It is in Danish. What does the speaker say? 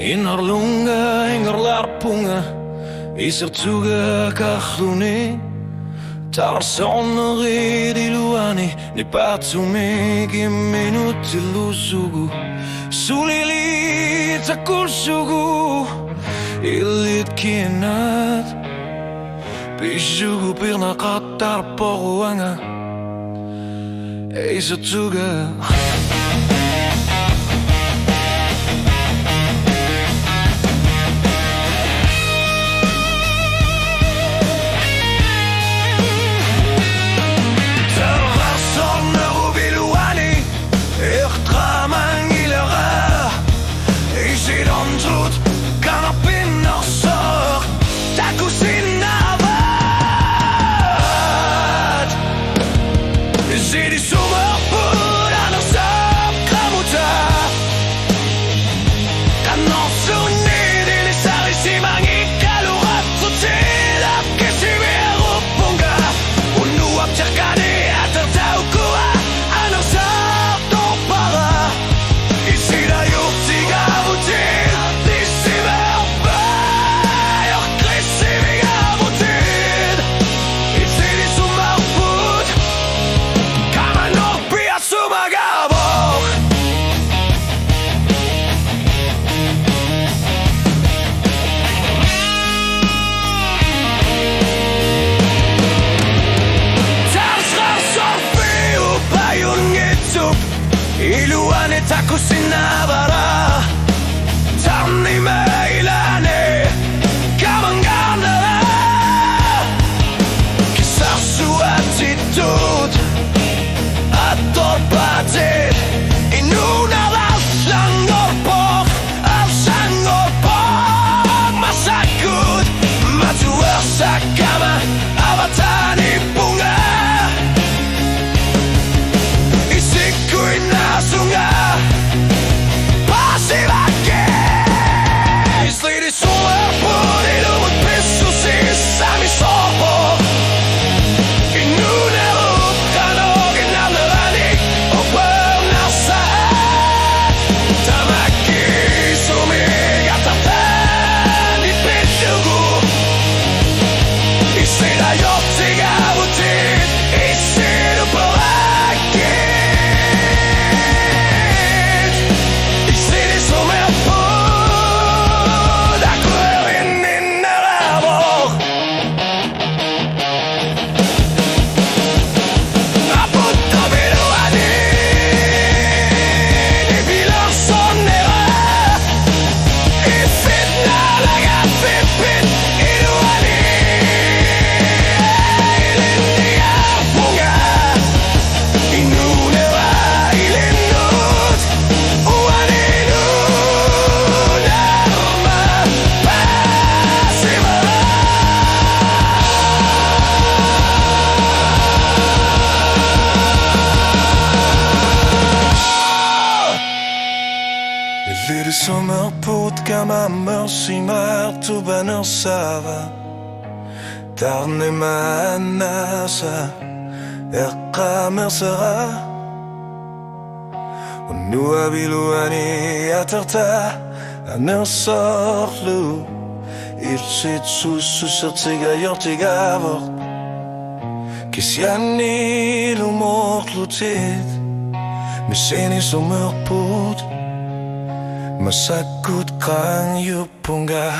Innerlunga, ingerlarpunga, isertuga kahluni. Tar sonner di luani, ne patsumegi minuti lusugu. Sulilit akulsugu, ilit kinat. Pishugu pirna qatar poruanga, isertuga. Zit Isummerput aan de sapkramuta. Kan også ned i lisarissima i kaloratso til apkesiver Uanga. Og nu aptjerkane atertaukua aner sartopara. I sida jurtiga vutil Isummerput krisiviga vutil. I tid Isummerput sumagavor. Tarsrar sorfi upayun ngitsup iluane takusinavara. Tarni meilane kamangana kisarsu attitude Torpatit inuna al sangorpok masakut matuer sakama avatani bunga isikuina sunga pasivake islit Isummerput ilumut pissusis samisopo inuna Zit Isummerput kama mersimar tu banner sava. Tarne manasa eqa mersera. Nu abiluani aterta aner sorlu. Ilsit sussertiga jortiga vort. Kisjani lumortlutit. Med Isummerput masakut kang yupunga.